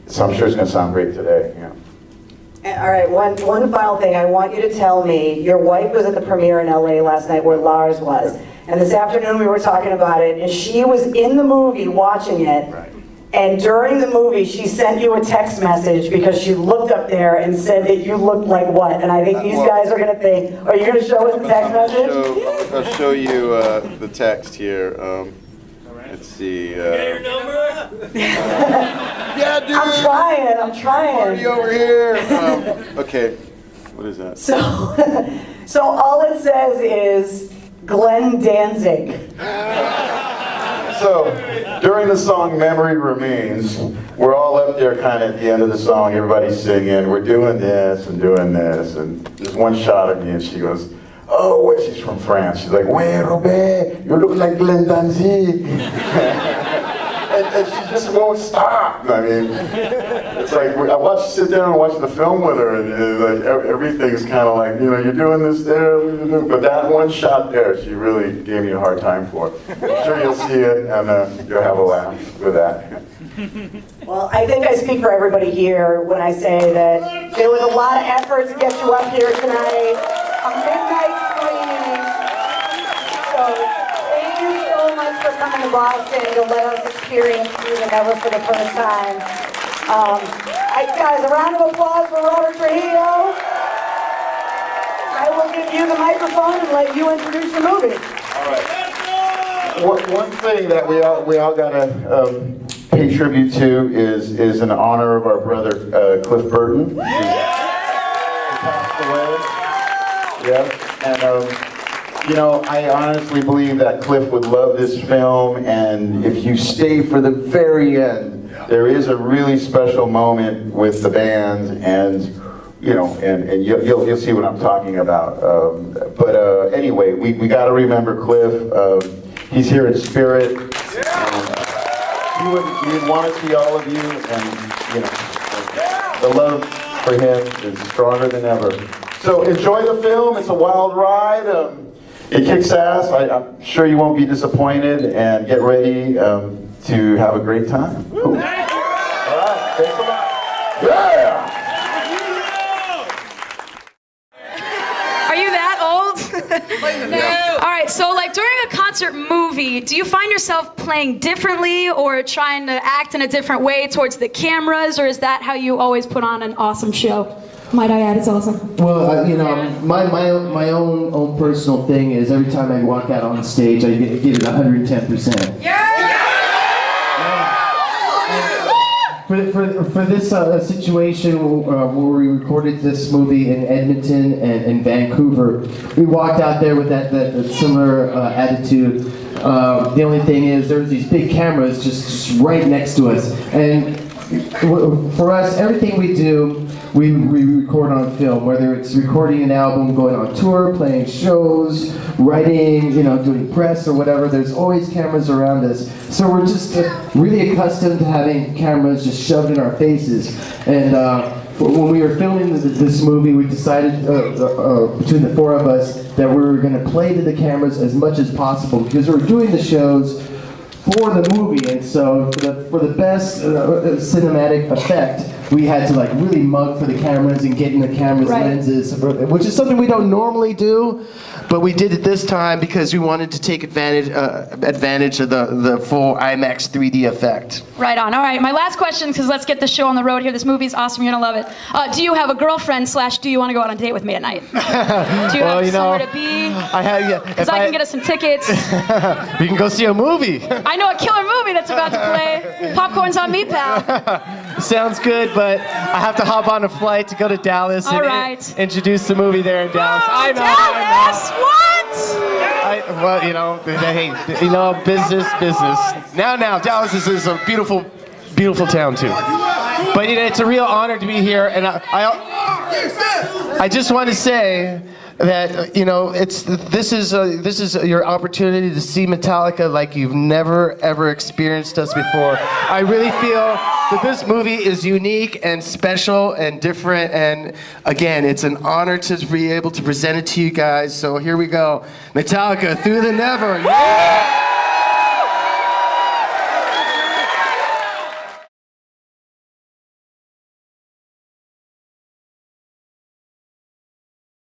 so I'm sure it's going to sound great today. Yeah. All right, one final thing. I want you to tell me, your wife was at the premiere in LA last night where Lars was. And this afternoon we were talking about it, and she was in the movie watching it. Right. And during the movie, she sent you a text message because she looked up there and said that you looked like what? And I think these guys are going to think, are you going to show us the text message? I'll show you the text here. Let's see. Yeah, dude. I'm trying. Party over here. Okay. What is that? So all it says is Glenn Danzig. So, during the song Memory Remains, we're all up there kind of at the end of the song, everybody's singing, we're doing this, and there's one shot of me and she goes, oh, well, she's from France. She's like, ouais, Robert, you look like Glenn Danzig. and she just won't stop. I mean, it's like, sit down and watch the film with her, and like everything's kind of like, you know, you're doing this there, but that one shot there, she really gave me a hard time for. I'm sure you'll see it, and you'll have a laugh with that. Well, I think I speak for everybody here when I say that there was a lot of effort to get you up here tonight. A midnight screening. So thank you so much for coming to Boston to let us experience you Never for the first time. Guys, a round of applause for Robert Trujillo. I will give you the microphone and let you introduce the movie. One thing that we all gotta pay tribute to is in honor of our brother Cliff Burton. Who passed away. Yeah, and you know, I honestly believe that Cliff would love this film, and if you stay for the very end, there is a really special moment with the band, and you know, and you'll see what I'm talking about. But anyway, we got to remember Cliff. He's here in spirit. He would want to see all of you, and you know, the love for him is stronger than ever. So enjoy the film. It's a wild ride. It kicks ass. I'm sure you won't be disappointed, and get ready to have a great time. Cool. All right, thanks a lot. Yeah! Are you that old? No. All right, so like during a concert movie, do you find yourself playing differently or trying to act in a different way towards the cameras, or is that how you always put on an awesome show? Might I add, it's awesome. Well, you know, my own personal thing is every time I walk out on stage, I give it 110%. Yeah! For this situation where we recorded this movie in Edmonton and Vancouver, we walked out there with that similar attitude. The only thing is there's these big cameras just right next to us, and for us, everything we do, we record on film, whether it's recording an album, going on tour, playing shows, writing, you know, doing press or whatever, there's always cameras around us. So we're just really accustomed to having cameras just shoved in our faces. And when we were filming this movie, we decided between the four of us that we were going to play to the cameras as much as possible because we were doing the shows for the movie, and so for the best cinematic effect, we had to like really mug for the cameras and get in the cameras' lenses, which is something we don't normally do, but we did it this time because we wanted to take advantage of the full IMAX 3D effect. Right on. All right, my last question, because let's get the show on the road here. This movie's awesome. You're going to love it. Do you have a girlfriend / do you want to go out on a date with me at night? Do you have somewhere to be? Because I can get us some tickets. We can go see a movie. I know a killer movie that's about to play. Popcorn's on me, pal. Sounds good, but I have to hop on a flight to go to Dallas and introduce the movie there in Dallas. I know. Dallas? What? Well, you know, hey, you know, business. Now, Dallas is a beautiful, beautiful town too. But you know, it's a real honor to be here, and I just want to say that you know this is your opportunity to see Metallica like you've never ever experienced us before. I really feel that this movie is unique and special and different, and again, it's an honor to be able to present it to you guys. So here we go, Metallica, Through the Never. Yeah!